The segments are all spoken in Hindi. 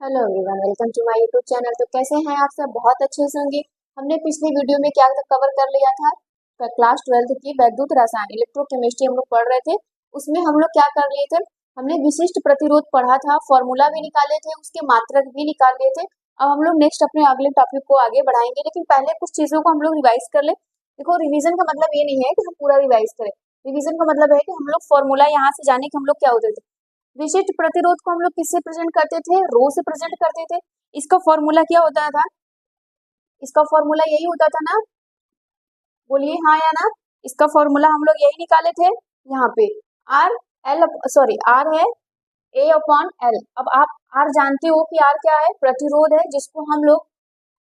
Hello everyone, welcome to my YouTube channel. तो कैसे हैं आप सब? बहुत अच्छे से होंगे। हमने पिछली वीडियो में क्या कवर कर लिया था? क्लास 12th की वैद्युत रसायन इलेक्ट्रोकेमिस्ट्री हम लोग पढ़ रहे थे। उसमें हम लोग क्या कर लिए थे? हमने विशिष्ट प्रतिरोध पढ़ा था, फॉर्मूला भी निकाले थे, उसके मात्रक भी निकाल लिए थे। अब हम लोग नेक्स्ट अपने अगले टॉपिक को आगे बढ़ाएंगे, लेकिन पहले कुछ चीजों को हम लोग रिवाइज कर ले। देखो, रिविजन का मतलब ये नहीं है कि हम पूरा रिवाइज करें। रिविजन का मतलब है कि हम लोग फॉर्मूला यहाँ से जाने कि हम लोग क्या होते थे। विशिष्ट प्रतिरोध को हम लोग किससे प्रेजेंट करते थे? रो से प्रेजेंट करते थे। इसका फॉर्मूला क्या होता था? इसका फॉर्मूला यही होता था ना? बोलिए हाँ या ना। इसका फॉर्मूला हम लोग यही निकाले थे। यहाँ पे आर एल सॉरी आर है ए अपॉन एल। अब आप आर जानते हो कि आर क्या है? प्रतिरोध है, जिसको हम लोग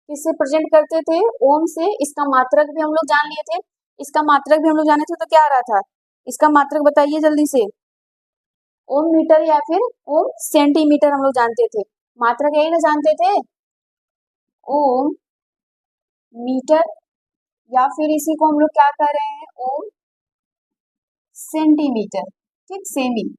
किससे प्रेजेंट करते थे? ओम से। इसका मात्रक भी हम लोग जान लिए थे। इसका मात्रक भी हम लोग जाने थे, तो क्या आ रहा था? इसका मात्रक बताइए जल्दी से। ओम मीटर या फिर ओम सेंटीमीटर हम लोग जानते थे। मात्रक यही ना जानते थे? ओम मीटर, या फिर इसी को हम लोग क्या कर रहे हैं? ओम सेंटीमीटर। ठीक, सेमी।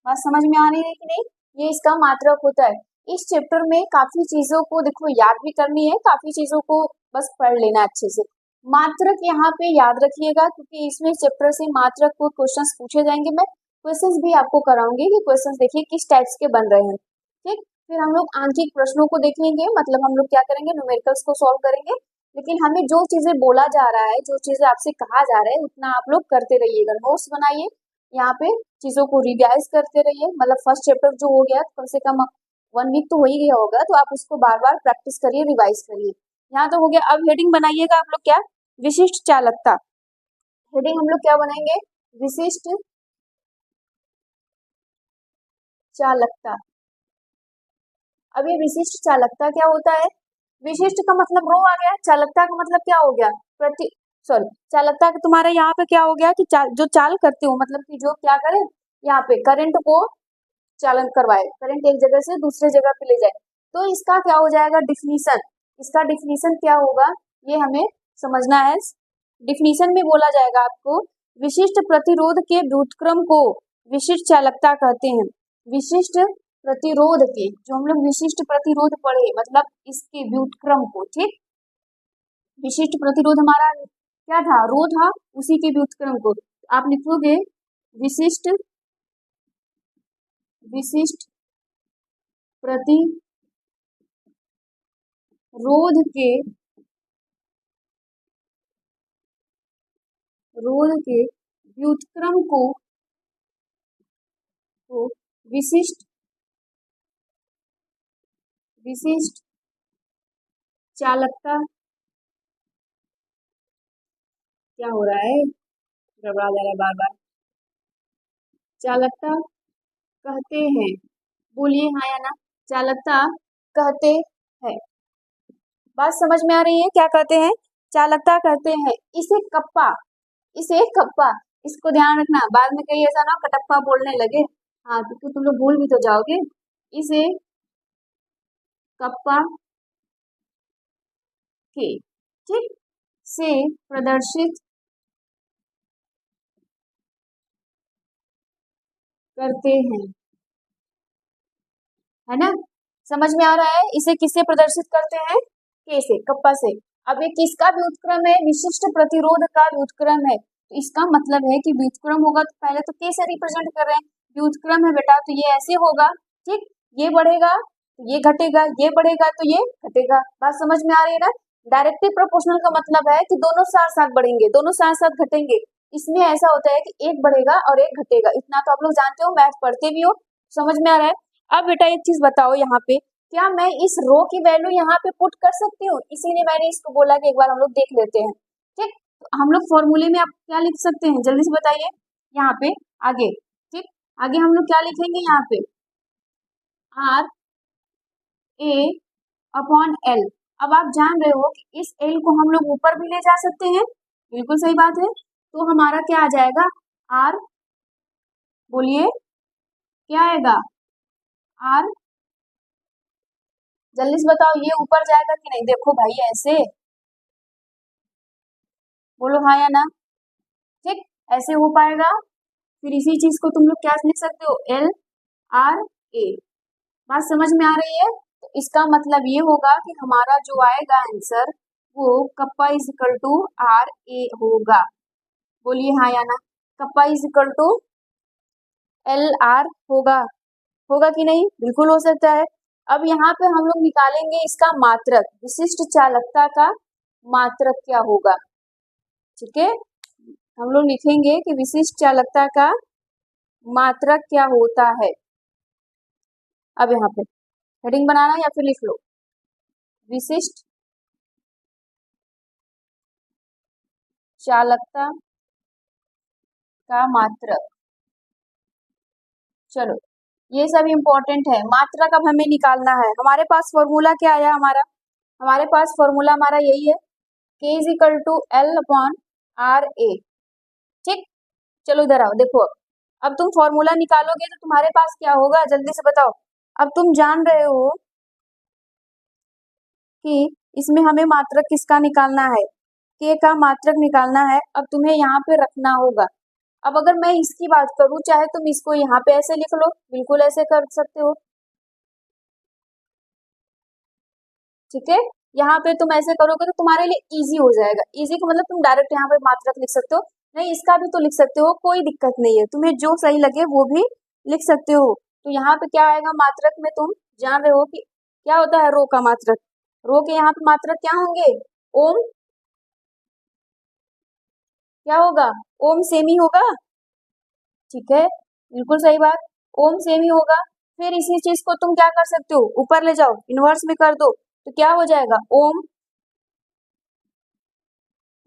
बात समझ में आ रही है कि नहीं? ये इसका मात्रक होता है। इस चैप्टर में काफी चीजों को देखो याद भी करनी है, काफी चीजों को बस पढ़ लेना अच्छे से। मात्रक यहाँ पे याद रखिएगा, क्योंकि इसमें चैप्टर से मात्रक को क्वेश्चंस पूछे जाएंगे। मैं क्वेश्चंस भी आपको कराऊंगी कि क्वेश्चंस देखिए किस टाइप्स के बन रहे हैं। ठीक, फिर हम लोग आंशिक प्रश्नों को देखेंगे, मतलब हम लोग क्या करेंगे? न्यूमेरिकल्स को सॉल्व करेंगे। लेकिन हमें जो चीजें बोला जा रहा है, जो चीजें आपसे कहा जा रहा है, उतना आप लोग करते रहिएगा। नोट्स बनाइए, यहाँ पे चीजों को रिवाइज करते रहिए। मतलब फर्स्ट चैप्टर जो हो गया, कम से कम 1 वीक तो हो ही गया होगा, तो आप उसको बार बार प्रैक्टिस करिए, रिवाइज करिए। यहाँ तो हो गया। अब हेडिंग बनाइएगा आप लोग क्या? विशिष्ट चालकता। हेडिंग हम लोग क्या बनाएंगे? विशिष्ट चालकता। अब ये विशिष्ट चालकता क्या होता है? विशिष्ट का मतलब रो आ गया, चालकता का मतलब क्या हो गया? प्रति सॉरी, चालकता का तुम्हारे यहाँ पे क्या हो गया कि जो चाल करते हो, मतलब कि जो क्या करे, यहाँ पे करंट को चालन करवाए, करंट एक जगह से दूसरे जगह पे ले जाए। तो इसका क्या हो जाएगा? डिफिनीशन। इसका डिफिनीशन क्या होगा, ये हमें समझना है। डिफिनीशन में बोला जाएगा आपको, विशिष्ट प्रतिरोध के व्युत्क्रम को विशिष्ट चालकता कहते हैं। विशिष्ट प्रतिरोध के, जो हम लोग विशिष्ट प्रतिरोध पढ़े, मतलब इसके व्युत्क्रम को। ठीक, विशिष्ट प्रतिरोध हमारा क्या था? रो था, उसी के व्युत्क्रम को आप लिखोगे विशिष्ट विशिष्ट प्रतिरोध के व्युत्क्रम को विशिष्ट विशिष्ट चालकता, क्या हो रहा है? गड़बड़ा जा रहा है बार बार। चालकता कहते हैं। बोलिए हाँ या ना। चालकता कहते हैं। बात समझ में आ रही है? क्या कहते हैं? चालकता कहते हैं। इसे कप्पा, इसे कप्पा, इसको ध्यान रखना, बाद में कहीं ऐसा ना कटप्पा बोलने लगे। हाँ, क्योंकि तुम लोग भूल भी तो जाओगे। इसे कप्पा के, ठीक, से प्रदर्शित करते हैं, है ना? समझ में आ रहा है? इसे किससे प्रदर्शित करते हैं? के से, कप्पा से। अब ये किसका व्युत्क्रम है? विशिष्ट प्रतिरोध का व्युत्क्रम है। तो इसका मतलब है कि व्युत्क्रम होगा तो पहले तो के से रिप्रेजेंट कर रहे हैं। व्युत्क्रम है बेटा, तो ये ऐसे होगा। ठीक, ये बढ़ेगा तो ये घटेगा, ये बढ़ेगा तो ये घटेगा। बात समझ में आ रही है ना? डायरेक्टली प्रोपोर्शनल का मतलब है कि दोनों साथ साथ बढ़ेंगे, दोनों साथ साथ घटेंगे। इसमें ऐसा होता है कि एक बढ़ेगा और एक घटेगा। इतना तो आप लोग जानते हो, मैथ पढ़ते भी हो। समझ में आ रहा है? अब बेटा एक चीज बताओ, यहाँ पे क्या मैं इस रो की वैल्यू यहाँ पे पुट कर सकती हूँ? इसीलिए मैंने इसको बोला कि एक बार हम लोग देख लेते हैं। ठीक, तो हम लोग फॉर्मूले में आप क्या लिख सकते हैं? जल्दी से बताइए। यहाँ पे आगे, ठीक, आगे हम लोग क्या लिखेंगे? यहाँ पे आर ए अपॉन एल। अब आप जान रहे हो कि इस एल को हम लोग ऊपर भी ले जा सकते हैं। बिल्कुल सही बात है। तो हमारा क्या आ जाएगा? आर, बोलिए क्या आएगा? आर, जल्दी से बताओ, ये ऊपर जाएगा कि नहीं? देखो भाई ऐसे बोलो हाँ या ना। ठीक, ऐसे हो पाएगा। फिर इसी चीज को तुम लोग क्या लिख सकते हो? L R A. बात समझ में आ रही है? तो इसका मतलब ये होगा कि हमारा जो आएगा आंसर वो kappa is equal to R A होगा। बोलिए हाँ या ना। Kappa is equal to L R होगा कि नहीं? बिल्कुल हो सकता है। अब यहाँ पे हम लोग निकालेंगे इसका मात्रक, विशिष्ट चालकता का मात्रक क्या होगा। ठीक है, हम लोग लिखेंगे कि विशिष्ट चालकता का मात्रक क्या होता है। अब यहाँ पे हेडिंग बनाना या फिर लिख लो, विशिष्ट चालकता का मात्रक। चलो ये सब इम्पोर्टेंट है। मात्रक अब हमें निकालना है। हमारे पास फॉर्मूला क्या आया हमारे पास फॉर्मूला हमारा यही है, K is equal to L upon R A. ठीक, चलो इधर आओ, देखो अब तुम फॉर्मूला निकालोगे तो तुम्हारे पास क्या होगा, जल्दी से बताओ। अब तुम जान रहे हो कि इसमें हमें मात्रक किसका निकालना है, K का मात्रक निकालना है। अब तुम्हें यहाँ पे रखना होगा। अब अगर मैं इसकी बात करूं, चाहे तुम इसको यहाँ पे ऐसे लिख लो, बिल्कुल ऐसे कर सकते हो। ठीक है, यहाँ पे तुम ऐसे करोगे तो तुम्हारे लिए इजी हो जाएगा। इजी का मतलब तुम डायरेक्ट यहाँ पे मात्रक लिख सकते हो, नहीं इसका भी तो लिख सकते हो, कोई दिक्कत नहीं है। तुम्हें जो सही लगे वो भी लिख सकते हो। तो यहाँ पे क्या आएगा मात्रक में, तुम जान रहे हो कि क्या होता है रो का मात्रक। रो के यहाँ पे मात्रक क्या होंगे, ओम। क्या होगा, ओम सेमी होगा। ठीक है, बिल्कुल सही बात, ओम सेमी होगा। फिर इसी चीज को तुम क्या कर सकते हो, ऊपर ले जाओ, इनवर्स में कर दो, तो क्या हो जाएगा ओम,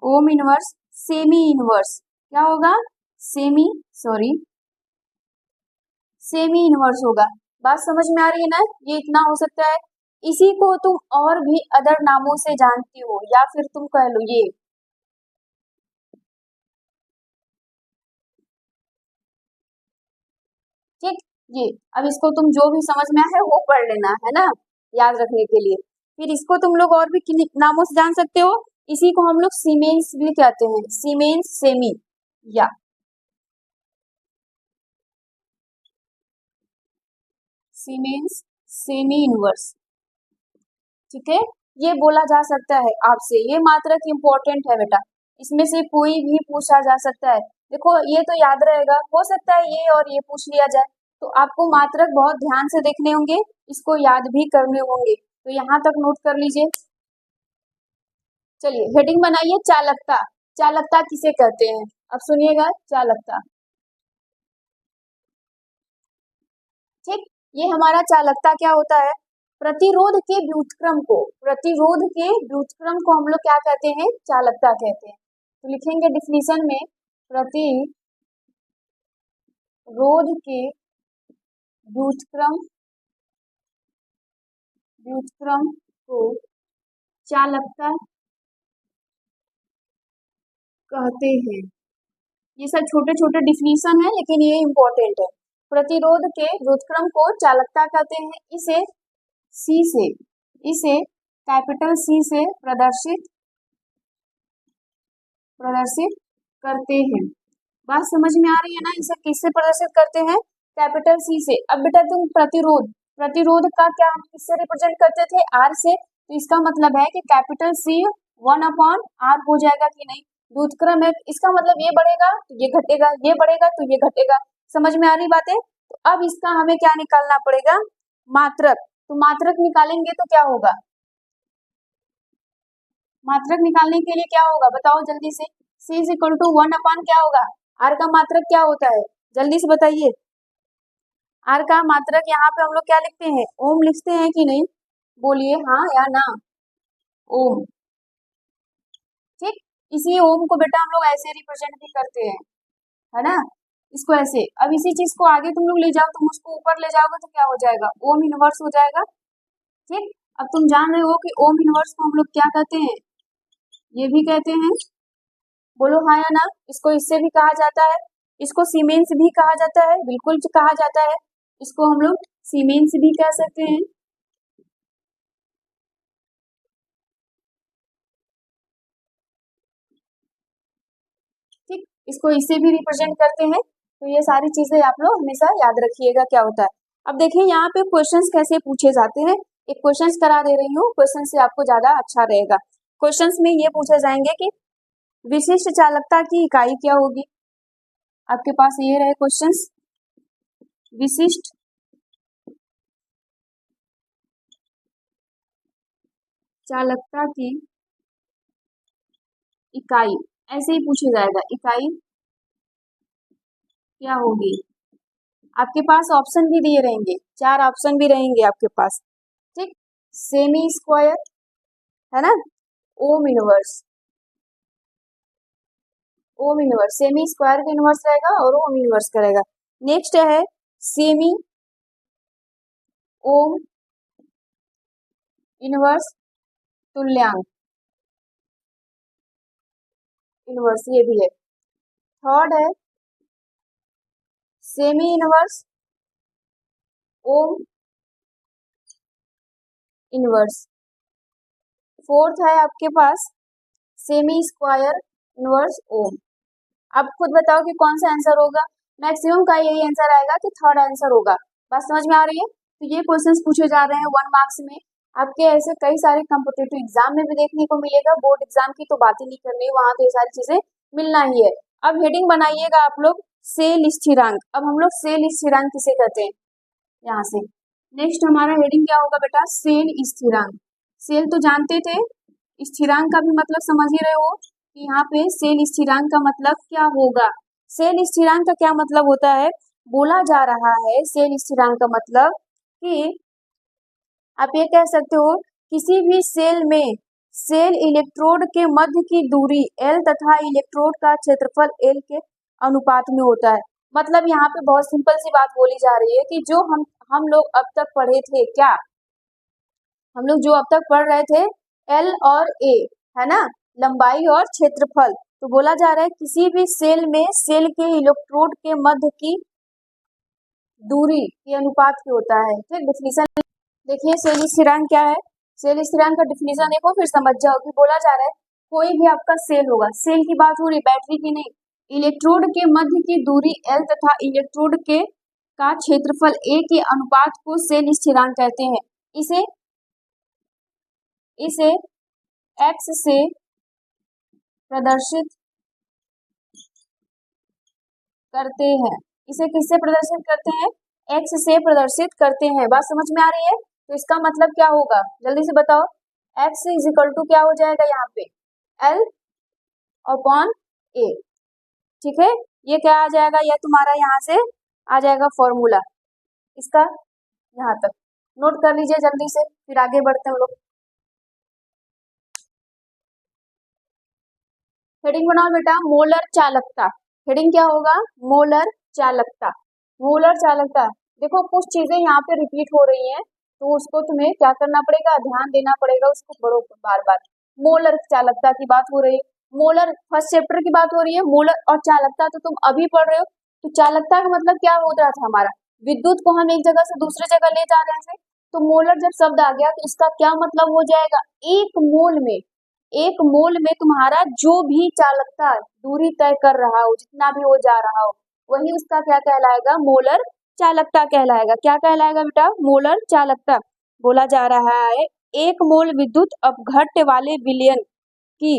ओम इनवर्स सेमी इनवर्स। क्या होगा, सेमी, सॉरी सेमी इनवर्स होगा। बात समझ में आ रही है ना, ये इतना हो सकता है। इसी को तुम और भी अदर नामों से जानती हो, या फिर तुम कह लो ये ठीक। ये अब इसको तुम जो भी समझ में आए वो पढ़ लेना है ना, याद रखने के लिए। फिर इसको तुम लोग और भी किन नामों से जान सकते हो। इसी को हम लोग सीमेंस भी कहते हैं, सीमेंस सेमी या सीमेंस सेमी इनवर्स। ठीक है, ये बोला जा सकता है आपसे। ये मात्रक इम्पोर्टेंट है बेटा, इसमें से कोई भी पूछा जा सकता है। देखो ये तो याद रहेगा, हो सकता है ये और ये पूछ लिया जाए। तो आपको मात्रक बहुत ध्यान से देखने होंगे, इसको याद भी करने होंगे। तो यहाँ तक नोट कर लीजिए। चलिए हेडिंग बनाइए, चालकता। चालकता किसे कहते हैं, अब सुनिएगा चालकता। ठीक, ये हमारा चालकता क्या होता है, प्रतिरोध के व्युत्क्रम को, प्रतिरोध के व्युत्क्रम को हम लोग क्या कहते हैं, चालकता कहते हैं। तो लिखेंगे डिफिनीशन में, प्रतिरोध के व्युत्क्रम, व्युत्क्रम को चालकता कहते हैं। ये सब छोटे छोटे डिफिनीशन है लेकिन ये इंपॉर्टेंट है। प्रतिरोध के व्युत्क्रम को चालकता कहते हैं। इसे कैपिटल सी से प्रदर्शित करते हैं। बात समझ में आ रही है ना, इसे किससे प्रदर्शित करते हैं, कैपिटल सी से। अब बेटा तुम प्रतिरोध का क्या हम किससे रिप्रेजेंट करते थे, आर से। तो इसका मतलब है कि कैपिटल सी 1/r हो जाएगा कि नहीं। व्युत्क्रम है, इसका मतलब ये बढ़ेगा तो ये घटेगा, ये बढ़ेगा तो ये घटेगा। समझ में आ रही बातें। तो अब इसका हमें क्या निकालना पड़ेगा, मात्रक। तो मात्रक निकालेंगे तो क्या होगा, मात्रक निकालने के लिए क्या होगा बताओ जल्दी से। C इज इक्वल टू 1 क्या होगा, R का मात्रक क्या होता है, जल्दी से बताइए। R का मात्रक यहाँ पे हम लोग क्या लिखते हैं, ओम लिखते हैं कि नहीं, बोलिए हाँ या ना, ओम। ठीक, इसी ओम को बेटा हम लोग ऐसे रिप्रेजेंट भी करते हैं, है ना, इसको ऐसे। अब इसी चीज को आगे तुम लोग ले जाओ, तुम उसको ऊपर ले जाओगे तो क्या हो जाएगा, ओम इनवर्स हो जाएगा। ठीक, अब तुम जान रहे हो कि ओम इनवर्स को हम लोग क्या कहते हैं, ये भी कहते हैं, बोलो हाँ या ना। इसको इससे भी कहा जाता है, इसको सीमेंस भी कहा जाता है, बिल्कुल कहा जाता है। इसको हम लोग सीमेंस भी कह सकते हैं। ठीक, इसको इससे भी रिप्रेजेंट करते हैं। तो ये सारी चीजें आप लोग हमेशा याद रखिएगा क्या होता है। अब देखिए यहाँ पे क्वेश्चंस कैसे पूछे जाते हैं, एक क्वेश्चंस करा दे रही हूँ, क्वेश्चन से आपको ज्यादा अच्छा रहेगा। क्वेश्चंस में ये पूछे जाएंगे कि विशिष्ट चालकता की इकाई क्या होगी। आपके पास ये रहे क्वेश्चंस, विशिष्ट चालकता की इकाई, ऐसे ही पूछा जाएगा, इकाई क्या होगी। आपके पास ऑप्शन भी दिए रहेंगे, 4 ऑप्शन भी रहेंगे आपके पास, ठीक। सेमी स्क्वायर है ना, ओम इनवर्स, ओम इनवर्स, सेमी स्क्वायर का इनवर्स रहेगा और ओम इनवर्स करेगा। नेक्स्ट है सेमी ओम इनवर्स तुल्यांक इनवर्स, ये भी है। थर्ड है semi inverse ohm inverse. Fourth है आपके पास सेमी स्क्वायर इनवर्स ओम। आप खुद बताओ कि कौन सा आंसर होगा। मैक्सिमम का यही आंसर आएगा कि थर्ड आंसर होगा। बात समझ में आ रही है। तो ये क्वेश्चंस पूछे जा रहे हैं 1 मार्क्स में। आपके ऐसे कई सारे कॉम्पिटिटिव एग्जाम में भी देखने को मिलेगा। बोर्ड एग्जाम की तो बात ही नहीं करनी, वहां तो ये सारी चीजें मिलना ही है। अब हेडिंग बनाइएगा आप लोग, सेल स्थिरांक। अब हम लोग सेल स्थिरांक किसे कहते हैं, यहाँ से नेक्स्ट हमारा हेडिंग क्या होगा बेटा, सेल स्थिरांक। सेल तो जानते थे, स्थिरांक का भी मतलब समझ ही रहे हो कि यहाँ पे सेल स्थिरांक का मतलब क्या होगा। सेल स्थिरांक का क्या मतलब होता है, बोला जा रहा है सेल स्थिरांक का मतलब कि आप ये कह सकते हो किसी भी सेल में सेल इलेक्ट्रोड के मध्य की दूरी L तथा इलेक्ट्रोड का क्षेत्रफल L के अनुपात में होता है। मतलब यहाँ पे बहुत सिंपल सी बात बोली जा रही है कि जो हम लोग अब तक पढ़े थे, क्या हम लोग जो अब तक पढ़ रहे थे L और A है ना, लंबाई और क्षेत्रफल। तो बोला जा रहा है किसी भी सेल में सेल के इलेक्ट्रोड के मध्य की दूरी के अनुपात की होता है। ठीक, डिफिनीशन देखिए सेल स्थिरांक क्या है। सेल स्थिरांक का डिफिनीशन देखो फिर समझ जाओ कि बोला जा रहा है कोई भी आपका सेल होगा, सेल की बात हो रही है बैटरी की नहीं, इलेक्ट्रोड के मध्य की दूरी L तथा इलेक्ट्रोड के का क्षेत्रफल A के अनुपात को सेल स्थिरांक कहते हैं। इसे इसे X से प्रदर्शित करते हैं। इसे किससे प्रदर्शित करते हैं, X से प्रदर्शित करते हैं। बात समझ में आ रही है। तो इसका मतलब क्या होगा जल्दी से बताओ, X इज इक्वल टू क्या हो जाएगा यहाँ पे L अपॉन A। ठीक है, ये क्या आ जाएगा, यह तुम्हारा यहाँ से आ जाएगा फॉर्मूला इसका, यहाँ तक नोट कर लीजिए जल्दी से, फिर आगे बढ़ते हैं हम लोग। हेडिंग बनाओ बेटा, मोलर चालकता। हेडिंग क्या होगा, मोलर चालकता। मोलर चालकता, देखो कुछ चीजें यहाँ पे रिपीट हो रही हैं तो उसको तुम्हें क्या करना पड़ेगा, ध्यान देना पड़ेगा उसको पढ़ो बार बार। मोलर चालकता की बात हो रही है, मोलर फर्स्ट चैप्टर की बात हो रही है। मोलर और चालकता तो तुम अभी पढ़ रहे हो। तो चालकता का मतलब क्या हो रहा था हमारा, विद्युत को हम एक जगह से दूसरे जगह ले जा रहे थे। तो मोलर जब शब्द आ गया तो इसका क्या मतलब हो जाएगा, एक मोल में तुम्हारा जो भी चालकता दूरी तय कर रहा हो, जितना भी वो जा रहा हो, वही उसका क्या कहलाएगा, मोलर चालकता कहलाएगा। क्या कहलाएगा बेटा, मोलर चालकता। बोला जा रहा है एक मोल विद्युत अपघट्य वाले विलयन की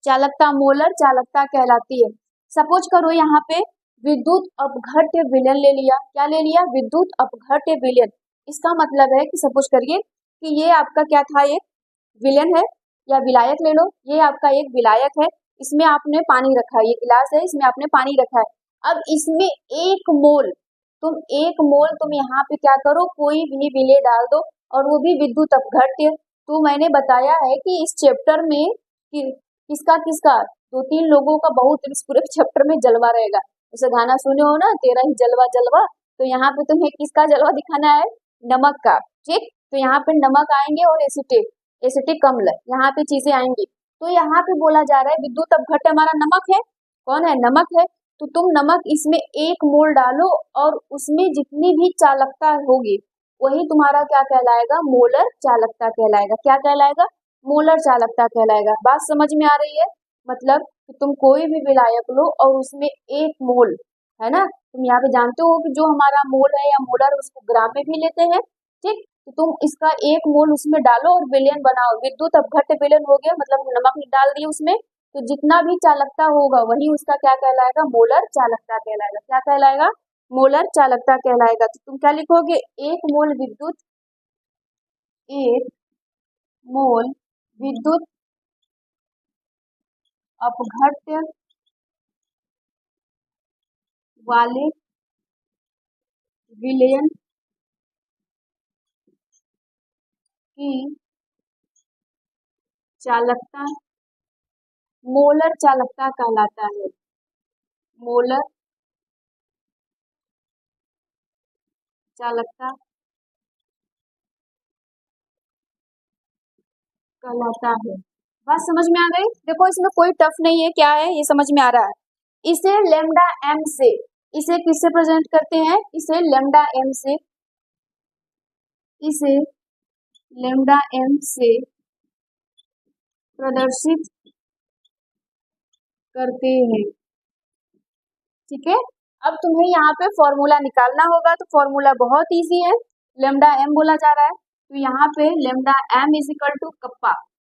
चालकता मोलर चालकता कहलाती है। सपोज करो यहाँ पे विद्युत अपघट्य विलयन ले लिया, क्या ले लिया, विद्युत अपघट्य विलयन। इसका मतलब है कि सपोज करिए कि ये आपका क्या था, एक विलयन है या विलायक ले लो, ये आपका एक विलायक है, इसमें आपने पानी रखा है, ये गिलास है इसमें आपने पानी रखा है। अब इसमें एक मोल तुम यहाँ पे क्या करो, कोई भी विलेय डाल दो और वो भी विद्युत अपघट्य। तो मैंने बताया है कि इस चैप्टर में किसका किसका 2-3 लोगों का बहुत इस पूरे चैप्टर में जलवा रहेगा। जैसे गाना सुने हो ना, तेरा ही जलवा जलवा, तो यहाँ पे तुम्हें किसका जलवा दिखाना है, नमक का। ठीक, तो यहाँ पे नमक आएंगे और एसिटिक अम्ल, यहाँ पे चीजें आएंगी। तो यहाँ पे बोला जा रहा है विद्युत अपघट्य हमारा नमक है, कौन है, नमक है। तो तुम नमक इसमें 1 मोल डालो और उसमें जितनी भी चालकता होगी वही तुम्हारा क्या कहलाएगा, मोलर चालकता कहलाएगा। क्या कहलाएगा, मोलर चालकता कहलाएगा। बात समझ में आ रही है। मतलब कि तुम कोई भी विलायक लो और उसमें 1 मोल है ना, तुम यहाँ पे जानते हो कि जो हमारा मोल है या मोलर उसको ग्राम में भी लेते हैं। ठीक, तो तुम इसका 1 मोल उसमें डालो और विलयन बनाओ। विद्युत अपघट्य विलयन हो गया, मतलब नमक डाल दिए उसमें, तो जितना भी चालकता होगा वही उसका क्या कहलाएगा, मोलर चालकता कहलाएगा। क्या कहलाएगा, मोलर चालकता कहलाएगा। तो तुम क्या लिखोगे, 1 मोल विद्युत, 1 मोल विद्युत अपघट्य वाले विलयन की चालकता मोलर चालकता कहलाता है। मोलर चालकता कहलाता है। बात समझ में आ गई? देखो इसमें कोई टफ नहीं है, क्या है ये समझ में आ रहा है। इसे लेमडा एम से, इसे किससे प्रेजेंट करते हैं, इसे लेमडा एम से, इसे लेमडा एम से प्रदर्शित करते हैं। ठीक है, अब तुम्हें यहाँ पे फॉर्मूला निकालना होगा, तो फॉर्मूला बहुत इजी है। लेमडा एम बोला जा रहा है, तो यहाँ पे lambda M is equal to kappa.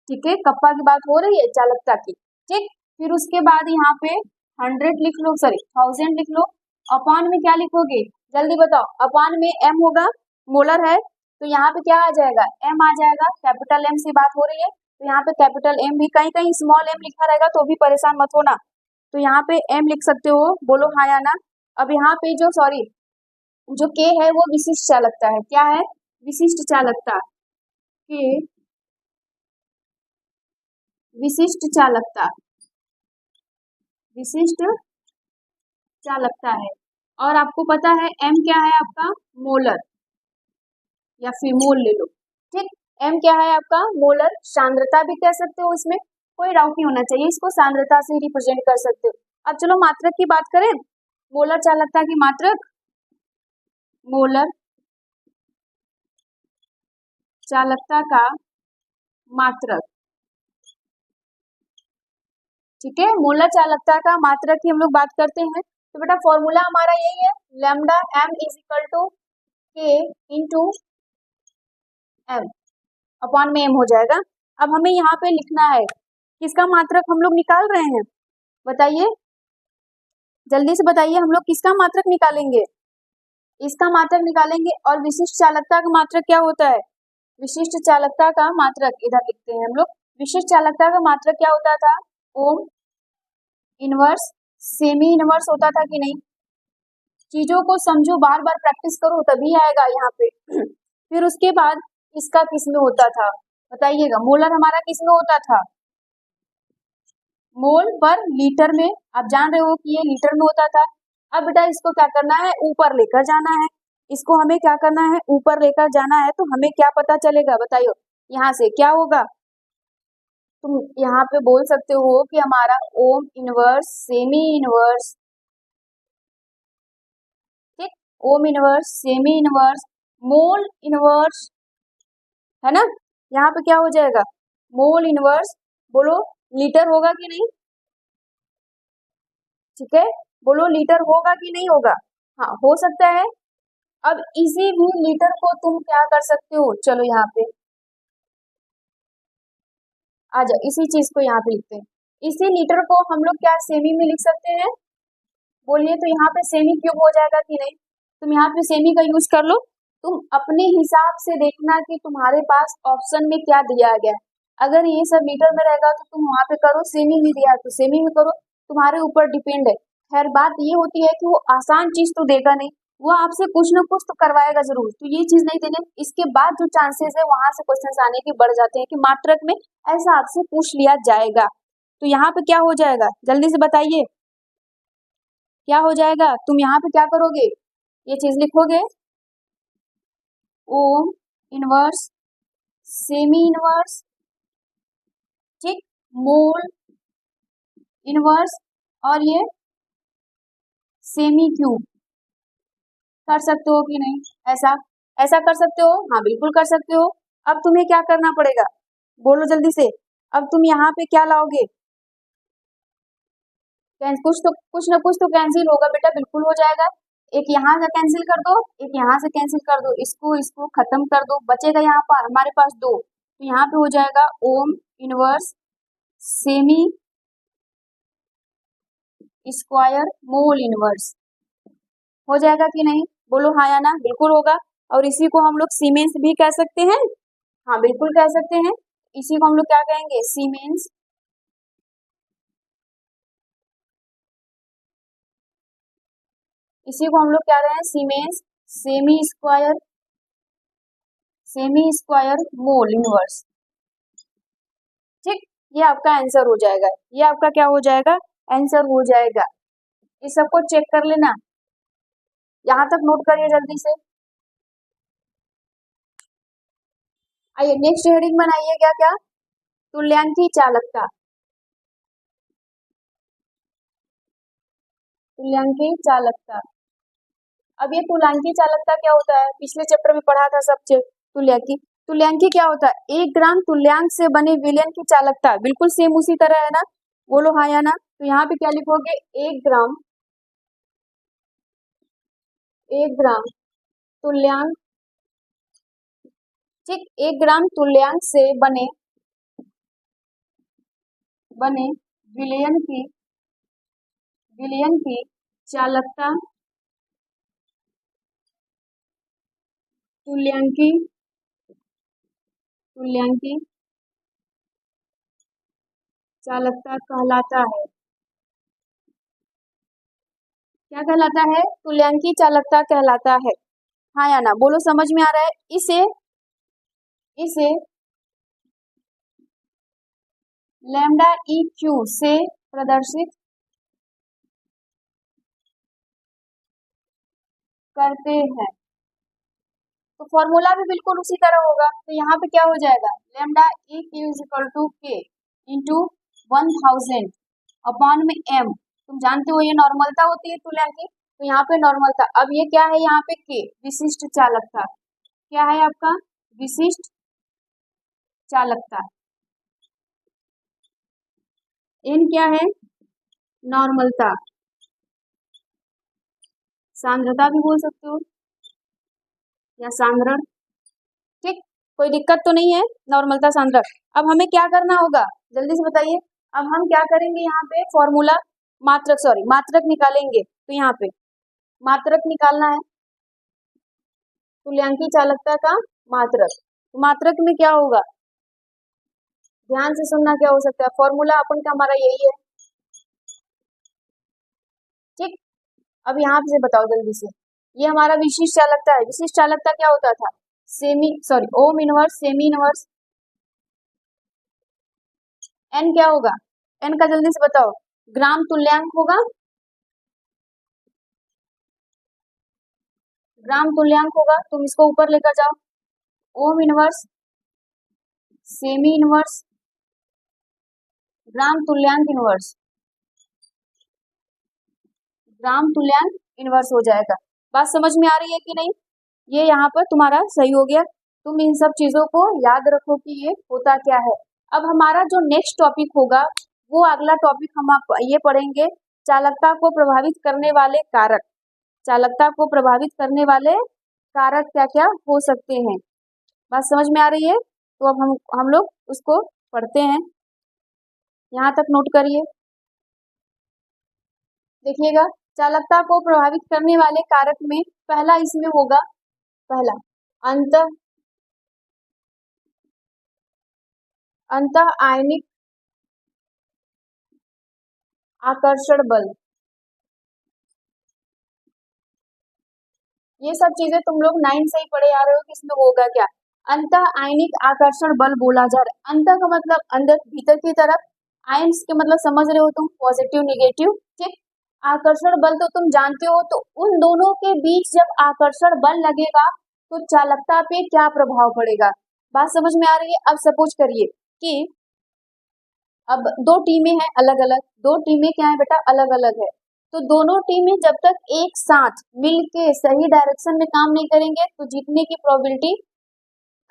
ठीक है, कप्पा की बात हो रही है चालकता की। ठीक, फिर उसके बाद यहाँ पे 100 लिख लो, सॉरी 1000 लिख लो। अपॉन में क्या लिखोगे, जल्दी बताओ। अपॉन में एम होगा, मोलर है, तो यहाँ पे क्या आ जाएगा, एम आ जाएगा। कैपिटल एम से बात हो रही है, तो यहाँ पे कैपिटल एम भी, कहीं कहीं स्मॉल एम लिखा रहेगा तो भी परेशान मत होना। तो यहाँ पे एम लिख सकते हो, बोलो हाँ या ना। अब यहाँ पे जो सॉरी जो के है वो विशिष्ट चालकता है। क्या है, विशिष्ट चालकता। के विशिष्ट चालकता, विशिष्ट चालकता है। और आपको पता है एम क्या है आपका, मोलर या फिर मोल ले लो। ठीक, एम क्या है आपका, मोलर। सांद्रता भी कह सकते हो, इसमें कोई डाउट नहीं होना चाहिए, इसको सांद्रता से रिप्रेजेंट कर सकते हो। अब चलो मात्रक की बात करें, मोलर चालकता की मात्रक, मोलर चालकता का मात्रक। ठीक है, मोलर चालकता का मात्रक की हम लोग बात करते हैं। तो बेटा फॉर्मूला हमारा यही है, lambda M is equal to K into M, upon में एम हो जाएगा। अब हमें यहाँ पे लिखना है किसका मात्रक हम लोग निकाल रहे हैं, बताइए जल्दी से बताइए, हम लोग किसका मात्रक निकालेंगे, इसका मात्रक निकालेंगे। और विशिष्ट चालकता का मात्रक क्या होता है, विशिष्ट चालकता का मात्रक इधर लिखते हैं हम लोग। विशिष्ट चालकता का मात्रक क्या होता था, ओम इनवर्स सेमी इनवर्स होता था कि नहीं। चीजों को समझो, बार बार प्रैक्टिस करो तभी आएगा यहाँ पे। फिर उसके बाद इसका किस में होता था, बताइएगा। मोलर हमारा किस में होता था, मोल पर लीटर में। आप जान रहे हो कि ये लीटर में होता था। अब बेटा इसको क्या करना है, ऊपर लेकर जाना है। इसको हमें क्या करना है, ऊपर लेकर जाना है। तो हमें क्या पता चलेगा, बताइए यहाँ से क्या होगा। तुम यहाँ पे बोल सकते हो कि हमारा ओम इनवर्स सेमी इनवर्स, ठीक, ओम inverse cm inverse mole inverse, है ना। यहाँ पे क्या हो जाएगा, मोल इनवर्स, बोलो लीटर होगा कि नहीं, ठीक है, बोलो लीटर होगा कि नहीं होगा, हाँ हो सकता है। अब इसी भी लीटर को तुम क्या कर सकते हो, चलो यहाँ पे आ जाओ, इसी चीज को यहाँ पे लिखते हैं। इसी लीटर को हम लोग क्या सेमी में लिख सकते हैं, बोलिए। तो यहाँ पे सेमी क्यूब हो जाएगा कि नहीं, तुम यहाँ पे सेमी का यूज कर लो। तुम अपने हिसाब से देखना कि तुम्हारे पास ऑप्शन में क्या दिया गया है। अगर ये सब लीटर में रहेगा तो तुम वहां पे करो, सेमी में दिया तो सेमी में करो, तुम्हारे ऊपर डिपेंड है। खैर बात ये होती है कि वो आसान चीज तो देगा नहीं, वो आपसे कुछ ना कुछ तो करवाएगा जरूर। तो ये चीज नहीं देने, इसके बाद जो चांसेस है वहां से क्वेश्चन आने के बढ़ जाते हैं कि मात्रक में ऐसा आपसे पूछ लिया जाएगा। तो यहाँ पे क्या हो जाएगा, जल्दी से बताइए क्या हो जाएगा। तुम यहाँ पे क्या करोगे, ये चीज लिखोगे, ओम इनवर्स सेमी इनवर्स, ठीक, मोल इनवर्स, और ये सेमी क्यूब। कर सकते हो कि नहीं, ऐसा ऐसा कर सकते हो, हाँ बिल्कुल कर सकते हो। अब तुम्हें क्या करना पड़ेगा, बोलो जल्दी से। अब तुम यहाँ पे क्या लाओगे, कुछ ना कुछ तो कैंसिल होगा बेटा, बिल्कुल हो जाएगा। एक यहाँ का कैंसिल कर दो, एक यहाँ से कैंसिल कर दो, इसको इसको खत्म कर दो, बचेगा यहाँ पर हमारे पास 2, तो यहाँ पे हो जाएगा ओम इनवर्स सेमी स्क्वायर मोल इनवर्स। हो जाएगा कि नहीं, बोलो हाँ या ना। बिल्कुल होगा। और इसी को हम लोग सीमेंस भी कह सकते हैं। हाँ बिल्कुल कह सकते हैं। इसी को हम लोग क्या कहेंगे, सीमेंस। इसी को हम लोग क्या रहे हैं, siemens semi square mole inverse. ठीक, ये आपका आंसर हो जाएगा, ये आपका क्या हो जाएगा, आंसर हो जाएगा। इस सबको चेक कर लेना, यहां तक नोट करिए जल्दी से। आइए नेक्स्ट हेडिंग बनाइए, क्या क्या, तुल्यांकी चालकता। तुल्यांकी चालकता। अब ये तुल्यांकी चालकता क्या होता है, पिछले चैप्टर में पढ़ा था सब तुल्यांकी। तुल्यांकी क्या होता है, 1 ग्राम तुल्यांक से बने विलयन की चालकता। बिल्कुल सेम उसी तरह है ना, बोलो हाँ या ना। तो यहाँ पे क्या लिखोगे, 1 ग्राम तुल्यांक, ठीक, 1 ग्राम तुल्यांक से बने विलयन की चालकता तुल्यांकी चालकता कहलाता है। क्या कहलाता है, तुल्यांकी चालकता कहलाता है। हाँ या ना, बोलो समझ में आ रहा है। इसे लैम्डा ई क्यू से प्रदर्शित करते हैं। तो फॉर्मूला भी बिल्कुल उसी तरह होगा। तो यहाँ पे क्या हो जाएगा, lambda E Q is equal to K into 1000 upon में एम। तुम जानते हो ये नॉर्मलता होती है तुल्यांकी, तो यहाँ पे नॉर्मलता। अब ये क्या है, यहाँ पे के विशिष्ट चालकता। क्या है आपका, विशिष्ट चालकता। एन क्या है, नॉर्मलता, सांद्रता भी बोल सकते हो या सांद्रण। ठीक, कोई दिक्कत तो नहीं है, नॉर्मलता सांद्रण। अब हमें क्या करना होगा, जल्दी से बताइए। अब हम क्या करेंगे, यहाँ पे फॉर्मूला मात्रक निकालेंगे। तो यहाँ पे मात्रक निकालना है, तुल्यांकी चालकता का मात्रक। तो मात्रक में क्या होगा, ध्यान से सुनना, क्या हो सकता है, फॉर्मूला अपन का हमारा यही है। ठीक, अब यहाँ से बताओ जल्दी से, ये हमारा विशिष्ट चालकता है। विशिष्ट चालकता क्या होता था, ohm inverse cm inverse. N क्या होगा, एन का जल्दी से बताओ, ग्राम तुल्यांक होगा, ग्राम तुल्यांक होगा। तुम इसको ऊपर लेकर जाओ, ओम इनवर्स सेमी इनवर्स ग्राम तुल्यांक इनवर्स, ग्राम तुल्यांक इनवर्स हो जाएगा। बात समझ में आ रही है कि नहीं, ये यहाँ पर तुम्हारा सही हो गया। तुम इन सब चीजों को याद रखो कि ये होता क्या है। अब हमारा जो नेक्स्ट टॉपिक होगा, वो अगला टॉपिक हम ये पढ़ेंगे, चालकता को प्रभावित करने वाले कारक। चालकता को प्रभावित करने वाले कारक क्या क्या हो सकते हैं, बात समझ में आ रही है। तो अब हम लोग उसको पढ़ते हैं, यहाँ तक नोट करिए। देखिएगा, चालकता को प्रभावित करने वाले कारक में पहला इसमें होगा, पहला अंत आयनिक आकर्षण बल। ये सब चीजें तुम लोग 9 से ही पढ़े आ रहे हो कि इसमें होगा क्या, अंत आयनिक आकर्षण बल बोला जा रहा है। अंत का मतलब अंदर, भीतर की तरफ, आयन्स के मतलब समझ रहे हो तुम, पॉजिटिव निगेटिव। ठीक, आकर्षण बल तो तुम जानते हो। तो उन दोनों के बीच जब आकर्षण बल लगेगा तो चालकता पे क्या प्रभाव पड़ेगा, बात समझ में आ रही है। अब सपोज करिए कि अब 2 टीमें हैं अलग अलग, 2 टीमें क्या है बेटा, अलग अलग है। तो दोनों टीमें जब तक एक साथ मिलके सही डायरेक्शन में काम नहीं करेंगे तो जीतने की प्रोबेबिलिटी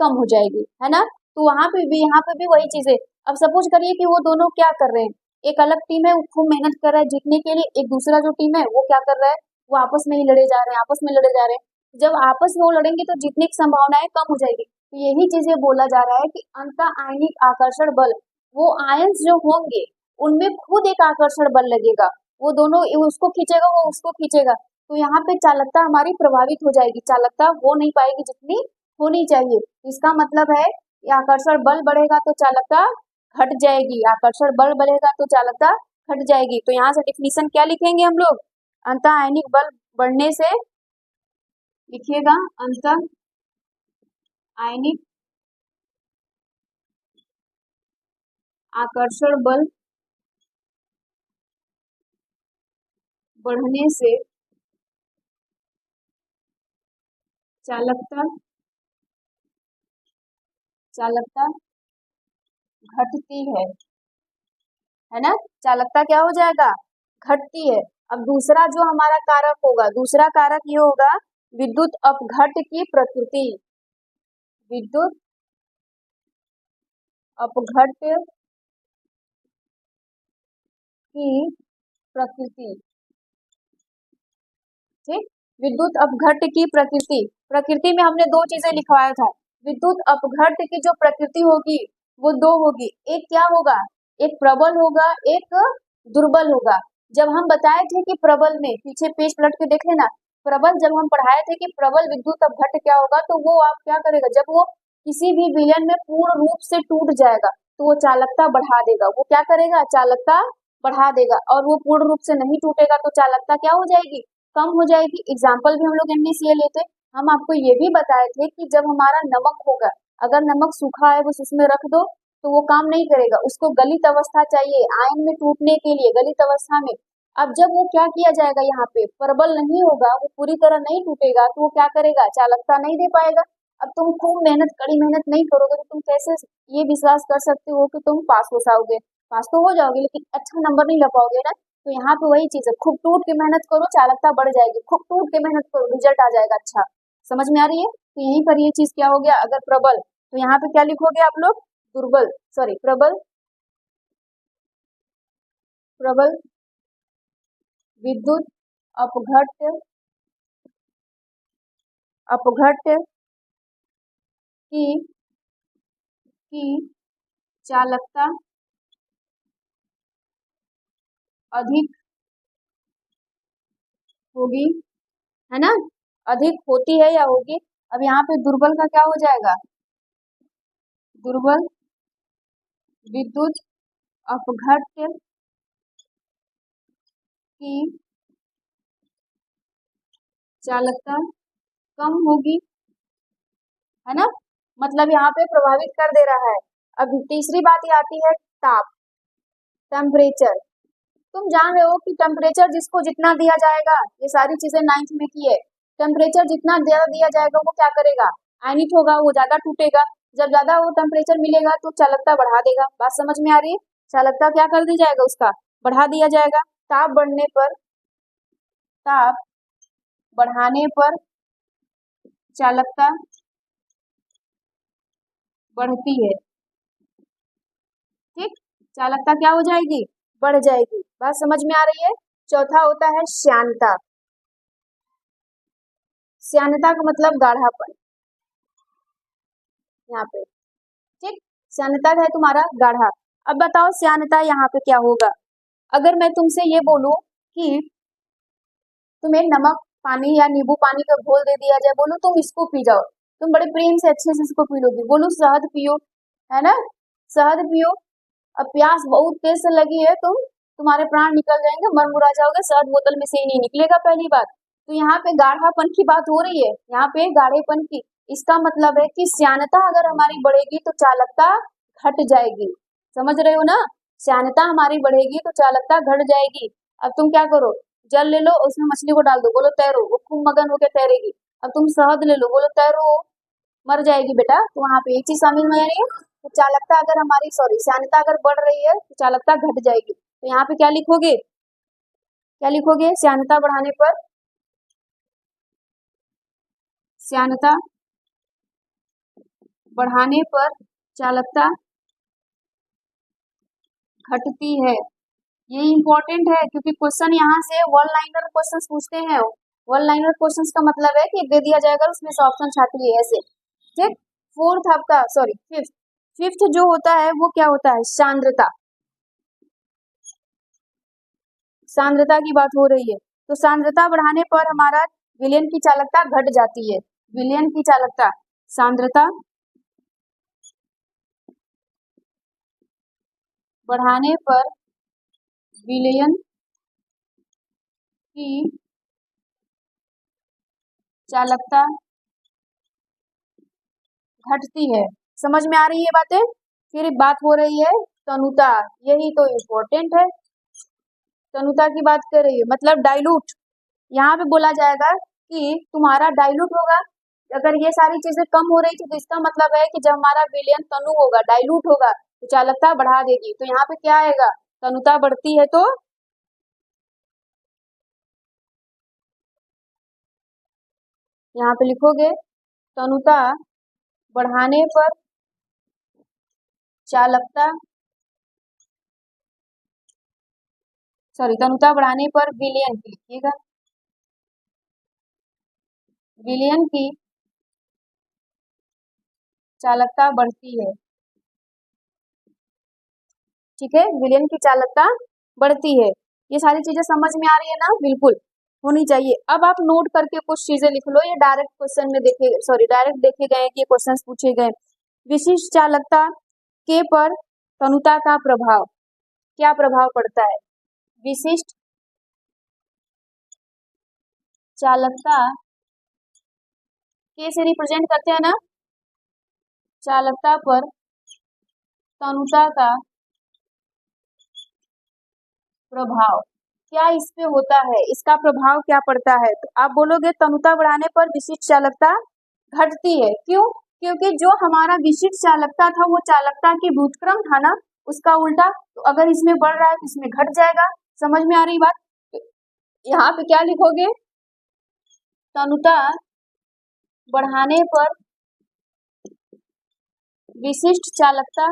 कम हो जाएगी, है ना। तो वहां पे भी, यहाँ पे भी वही चीज है। अब सपोज करिए कि वो दोनों क्या कर रहे हैं, एक अलग टीम है वो खूब मेहनत कर रहा है जीतने के लिए, एक दूसरा जो टीम है वो क्या कर रहा है, वो आपस में ही लड़े जा रहे हैं, आपस में लड़े जा रहे हैं। जब आपस में वो लड़ेंगे तो जीतने की संभावनाएं कम हो जाएगी। तो यही चीजें बोला जा रहा है कि अंतः आयनिक आकर्षण बल, वो आयंस जो होंगे उनमें खुद एक आकर्षण बल लगेगा, वो दोनों उसको खींचेगा, वो उसको खींचेगा। तो यहाँ पे चालकता हमारी प्रभावित हो जाएगी, चालकता हो नहीं पाएगी जितनी होनी चाहिए। इसका मतलब है कि आकर्षण बल बढ़ेगा तो चालकता घट जाएगी, आकर्षण बल बढ़ेगा तो चालकता घट जाएगी। तो यहाँ से डिफिनीशन क्या लिखेंगे हम लोग, अंतः आयनिक बल बढ़ने से, लिखिएगा अंतः आयनिक आकर्षण बल बढ़ने से चालकता चालकता घटती है ना। चालकता क्या हो जाएगा, घटती है। अब दूसरा जो हमारा कारक होगा, दूसरा कारक ये होगा विद्युत अपघट की प्रकृति, विद्युत अपघट की प्रकृति, ठीक। विद्युत अपघट की प्रकृति, प्रकृति में हमने दो चीजें लिखवाया था। विद्युत अपघट की जो प्रकृति होगी वो दो होगी, एक क्या होगा, एक प्रबल होगा, एक दुर्बल होगा। जब हम बताए थे कि प्रबल में, पीछे पेज पलट के देख लेना, प्रबल जब हम पढ़ाए थे कि प्रबल विद्युत अपघट क्या होगा, तो वो आप क्या करेगा, जब वो किसी भी विलयन में पूर्ण रूप से टूट जाएगा तो वो चालकता बढ़ा देगा, वो क्या करेगा, चालकता बढ़ा देगा। और वो पूर्ण रूप से नहीं टूटेगा तो चालकता क्या हो जाएगी, कम हो जाएगी। एग्जाम्पल भी हम लोग NaCl लेते, हम आपको ये भी बताए थे कि जब हमारा नमक होगा, अगर नमक सूखा है बस उसमें रख दो तो वो काम नहीं करेगा, उसको गलित अवस्था चाहिए आयन में टूटने के लिए, गलित अवस्था में। अब जब वो क्या किया जाएगा, यहाँ पे प्रबल नहीं होगा, वो पूरी तरह नहीं टूटेगा, तो वो क्या करेगा, चालकता नहीं दे पाएगा। अब तुम खूब मेहनत, कड़ी मेहनत नहीं करोगे तो तुम कैसे ये विश्वास कर सकते हो कि तुम पास हो जाओगे, पास तो हो जाओगे लेकिन अच्छा नंबर नहीं ला पाओगे ना। तो यहाँ पे वही चीज है, खूब टूट के मेहनत करो चालकता बढ़ जाएगी, खूब टूट के मेहनत करो रिजल्ट आ जाएगा अच्छा। समझ में आ रही है, तो यहीं पर ये चीज क्या हो गया, अगर प्रबल, तो यहाँ पे क्या लिखोगे आप लोग, दुर्बल, सॉरी प्रबल, प्रबल विद्युत अपघट, अपघट की की चालकता अधिक होगी, है ना, अधिक होती है या होगी। अब यहाँ पे दुर्बल का क्या हो जाएगा, दुर्बल विद्युत अपघट की चालकता कम होगी, है ना, मतलब यहाँ पे प्रभावित कर दे रहा है। अब तीसरी बात ये आती है ताप, टेम्परेचर। तुम जान रहे हो कि टेम्परेचर जिसको जितना दिया जाएगा, ये सारी चीजें 9th में की है, टेम्परेचर जितना ज्यादा दिया जाएगा वो क्या करेगा, आयनित होगा, वो ज्यादा टूटेगा। जब ज्यादा वो टेम्परेचर मिलेगा तो चालकता बढ़ा देगा, बात समझ में आ रही है, चालकता क्या कर दी जाएगा, उसका बढ़ा दिया जाएगा। ताप बढ़ने पर, ताप बढ़ाने पर चालकता बढ़ती है, ठीक, चालकता क्या हो जाएगी, बढ़ जाएगी, बात समझ में आ रही है। चौथा होता है श्यानता, श्यानता का मतलब गाढ़ापन, यहाँ पे, ठीक, श्यानता है तुम्हारा गाढ़ा। अब बताओ श्यानता यहाँ पे क्या होगा, अगर मैं तुमसे ये बोलूं कि तुम्हें नमक पानी या नींबू पानी का घोल दे दिया जाए, बोलो तुम इसको पी जाओ, तुम बड़े प्रेम से अच्छे से इसको पी लोगी, बोलो शहद पियो, है ना, शहद पियो। अब प्यास बहुत तेज से लगी है, तुम्हारे प्राण निकल जाएंगे, मरमुरा जाओगे, शहद बोतल में से ही नहीं निकलेगा, पहली बात। तो यहाँ पे गाढ़ापन की बात हो रही है, यहाँ पे गाढ़ेपन की, इसका मतलब है कि श्यानता अगर हमारी बढ़ेगी तो चालकता घट जाएगी, समझ रहे हो ना, श्यानता हमारी बढ़ेगी तो चालकता घट जाएगी। अब तुम क्या करो, जल ले लो, उसमें मछली को डाल दो, बोलो तैरो, वो खूब मगन होकर तैरेगी। अब तुम शहद ले लो, बोलो तैरो, मर जाएगी बेटा। तो वहां पे एक चीज समझ में आ रही है, तो चालकता अगर हमारी, सॉरी श्यानता अगर बढ़ रही है तो चालकता घट जाएगी। तो यहाँ पे क्या लिखोगे, क्या लिखोगे, श्यानता बढ़ाने पर, श्यानता बढ़ाने पर चालकता घटती है, ये इम्पोर्टेंट है क्योंकि क्वेश्चन यहाँ से वन लाइनर क्वेश्चन पूछते हैं। वन लाइनर क्वेश्चन का मतलब है कि दे दिया जाएगा उसमें से ऑप्शन छाटिए ऐसे। ठीक, फोर्थ आपका सॉरी फिफ्थ, फिफ्थ जो होता है वो क्या होता है, सांद्रता। सांद्रता की बात हो रही है, तो सांद्रता बढ़ाने पर हमारा विलयन की चालकता घट जाती है। विलयन की चालकता, सांद्रता बढ़ाने पर विलयन की चालकता घटती है। समझ में आ रही है बातें। फिर एक बात हो रही है तनुता, यही तो इम्पोर्टेंट है। तनुता की बात कर रही है मतलब डाइल्यूट। यहाँ पे बोला जाएगा कि तुम्हारा डाइल्यूट होगा। अगर ये सारी चीजें कम हो रही थी तो इसका मतलब है कि जब हमारा विलयन तनु होगा, डाइल्यूट होगा, तो चालकता बढ़ा देगी। तो यहाँ पे क्या आएगा, तनुता बढ़ती है तो यहाँ पे लिखोगे तनुता बढ़ाने पर चालकता सॉरी तनुता बढ़ाने पर विलयन की, लिखिएगा विलयन की चालकता बढ़ती है। ठीक है, विलयन की चालकता बढ़ती है। ये सारी चीजें समझ में आ रही है ना, बिल्कुल होनी चाहिए। अब आप नोट करके कुछ चीजें लिख लो, ये डायरेक्ट क्वेश्चन में देखे सॉरी डायरेक्ट देखे गए कि क्वेश्चन पूछे गए। विशिष्ट चालकता के पर तनुता का प्रभाव, क्या प्रभाव पड़ता है। विशिष्ट चालकता के से रिप्रेजेंट करते हैं ना, चालकता पर तनुता का प्रभाव क्या इस पे होता है, इसका प्रभाव क्या पड़ता है। तो आप बोलोगे तनुता बढ़ाने पर विशिष्ट चालकता घटती है। क्यों, क्योंकि जो हमारा विशिष्ट चालकता था वो चालकता की व्युत्क्रम था ना, उसका उल्टा। तो अगर इसमें बढ़ रहा है तो इसमें घट जाएगा। समझ में आ रही बात। तो यहाँ पे क्या लिखोगे, तनुता बढ़ाने पर विशिष्ट चालकता,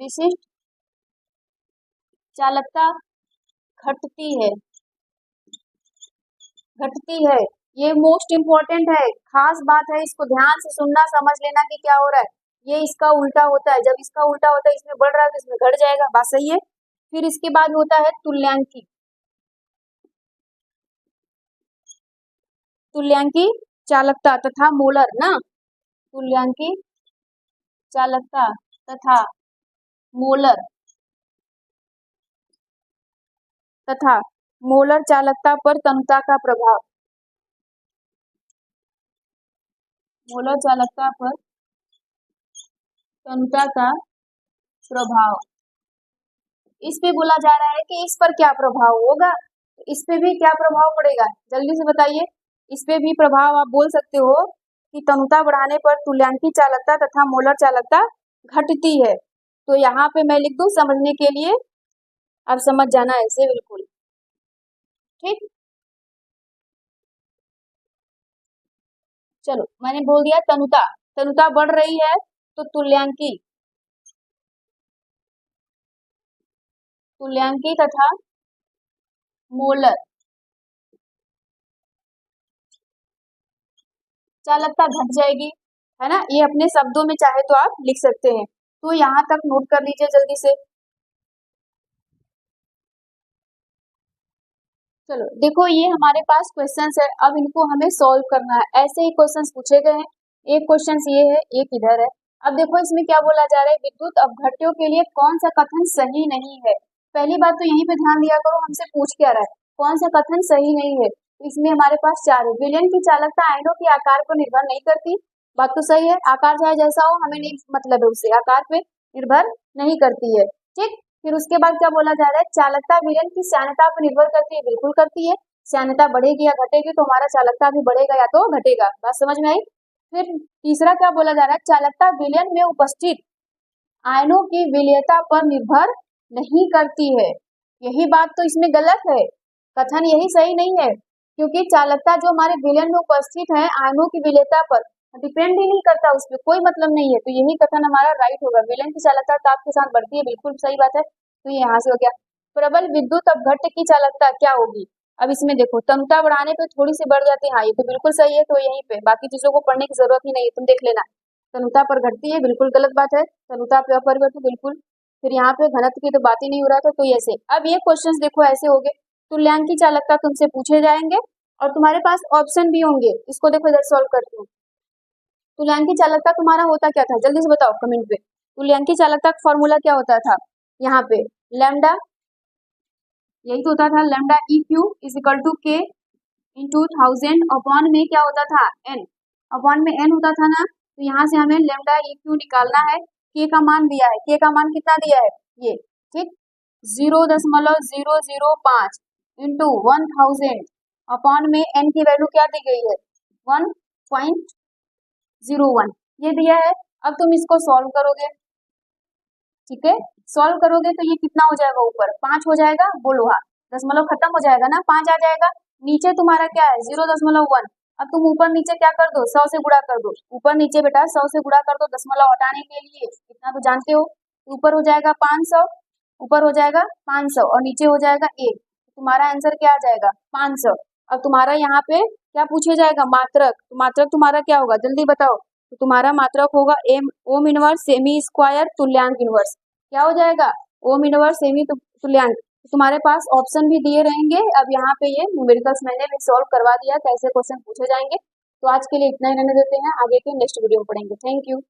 विशिष्ट चालकता घटती है, घटती है। ये मोस्ट इम्पोर्टेंट है, खास बात है, इसको ध्यान से सुनना, समझ लेना कि क्या हो रहा है। ये इसका उल्टा होता है, जब इसका उल्टा होता है इसमें बढ़ रहा है तो इसमें घट जाएगा, बात सही है। फिर इसके बाद होता है तुल्यांकी, तुल्यांकी चालकता तथा मोलर ना, तुल्यांकी चालकता तथा मोलर तथा मोलर चालकता पर तनुता का प्रभाव, मोलर चालकता पर तनुता का प्रभाव। इस पे बोला जा रहा है कि इस पर क्या प्रभाव होगा, इस पे भी क्या प्रभाव पड़ेगा, जल्दी से बताइए। इस पे भी प्रभाव आप बोल सकते हो कि तनुता बढ़ाने पर तुल्यांकी चालकता तथा मोलर चालकता घटती है। तो यहाँ पे मैं लिख दूं समझने के लिए, आप समझ जाना ऐसे बिल्कुल। ठीक, चलो मैंने बोल दिया तनुता, तनुता बढ़ रही है तो तुल्यांकी, तुल्यांकी तथा मोलर चालकता घट जाएगी, है ना। ये अपने शब्दों में चाहे तो आप लिख सकते हैं। तो यहाँ तक नोट कर लीजिए जल्दी से। चलो देखो ये हमारे पास क्वेश्चंस है, अब इनको हमें सॉल्व करना है। ऐसे ही क्वेश्चंस पूछे गए हैं, एक क्वेश्चन ये है एक इधर है। अब देखो इसमें क्या बोला जा रहा है, विद्युत अपघट्यों के लिए कौन सा कथन सही नहीं है। पहली बात तो यहीं पे ध्यान दिया करो, हमसे पूछ क्या रहा है, कौन सा कथन सही नहीं है। तो इसमें हमारे पास चार है। विलयन की चालकता आयनों के आकार पर निर्भर नहीं करती, बात तो सही है। आकार चाहे जैसा हो हमें नहीं मतलब है, उससे आकार पे निर्भर नहीं करती है। ठीक, फिर उसके बाद क्या बोला जा रहा है, चालकता विलयन की श्यानता पर निर्भर करती है, बिल्कुल करती है। श्यानता बढ़ेगी या घटेगी तो हमारा चालकता भी बढ़ेगा या तो घटेगा, बात समझ में आई। फिर तीसरा क्या बोला जा रहा है, चालकता विलयन में उपस्थित आयनों की विलयता पर निर्भर नहीं करती है। यही बात तो इसमें गलत है, कथन यही सही नहीं है, क्योंकि चालकता जो हमारे विलयन में उपस्थित है आयनों की विलयता पर डिपेंड ही नहीं करता, उसमें कोई मतलब नहीं है। तो यही कथन हमारा राइट होगा, विलयन की चालकता ताप के साथ बढ़ती है, बिल्कुल सही बात है। तो ये यहाँ से हो गया। प्रबल विद्युत अपघट्ट की चालकता क्या होगी? अब इसमें देखो तनुता बढ़ाने पे थोड़ी सी बढ़ जाती है, हाँ ये तो बिल्कुल सही है, तो यहीं पे बाकी चीजों को पढ़ने की जरूरत ही नहीं है, तुम देख लेना। तनुता पर घटती है, बिल्कुल गलत बात है। तनुता पे अपरिवर्तित, बिल्कुल। फिर यहाँ पे घनत्व की तो बात ही नहीं हो रहा था, तो ऐसे। अब ये क्वेश्चंस देखो ऐसे हो गए, तुल्यांकी चालकता तुमसे पूछे जाएंगे और तुम्हारे पास ऑप्शन भी होंगे। इसको देखो इधर सॉल्व करती हूँ। तुल्यांकी चालकता तुम्हारा होता क्या था, जल्दी से बताओ कमेंट पे। तुल्यांकी चालकता का फॉर्मूला क्या होता था? यहाँ पे लैम्डा, यही तो होता था, lambda E Q is equal to K into 1000 upon में क्या होता था, एन। अपॉन में एन होता था ना, तो यहाँ से हमें लैम्डा ई क्यू निकालना है। के का मान दिया है, के का मान कितना दिया है, ये ठीक 0.005 इंटू 1000 अपॉन में एन की वैल्यू क्या दी गई है, 1.01 ये दिया है। अब तुम इसको सॉल्व करोगे, ठीक है, सॉल्व करोगे तो ये कितना हो जाएगा, ऊपर 5 हो जाएगा, बोलो हाँ, दशमलव खत्म हो जाएगा ना, 5 आ जाएगा। नीचे तुम्हारा क्या है 0.1। अब तुम ऊपर नीचे क्या कर दो, 100 से गुणा कर दो, ऊपर नीचे बेटा 100 से गुणा कर दो, दशमलव हटाने के लिए इतना तो जानते हो। ऊपर हो जाएगा 500, ऊपर हो जाएगा 500 और नीचे हो जाएगा 1, तुम्हारा आंसर क्या आ जाएगा 500। अब तुम्हारा यहाँ पे क्या पूछे जाएगा, मात्रक, तो मात्रक तुम्हारा क्या होगा जल्दी बताओ। तो तुम्हारा मात्रक होगा एम ओम इनवर्स सेमी स्क्वायर तुल्यांक इनवर्स, क्या हो जाएगा ओम इनवर्स सेमी तुल्यांक। तुम्हारे पास ऑप्शन भी दिए रहेंगे। अब यहाँ पे ये न्यूमेरिकल्स मैंने भी सॉल्व करवा दिया, कैसे क्वेश्चन पूछे जाएंगे। तो आज के लिए इतना ही रहने देते हैं, आगे के नेक्स्ट वीडियो में पढ़ेंगे। Thank you.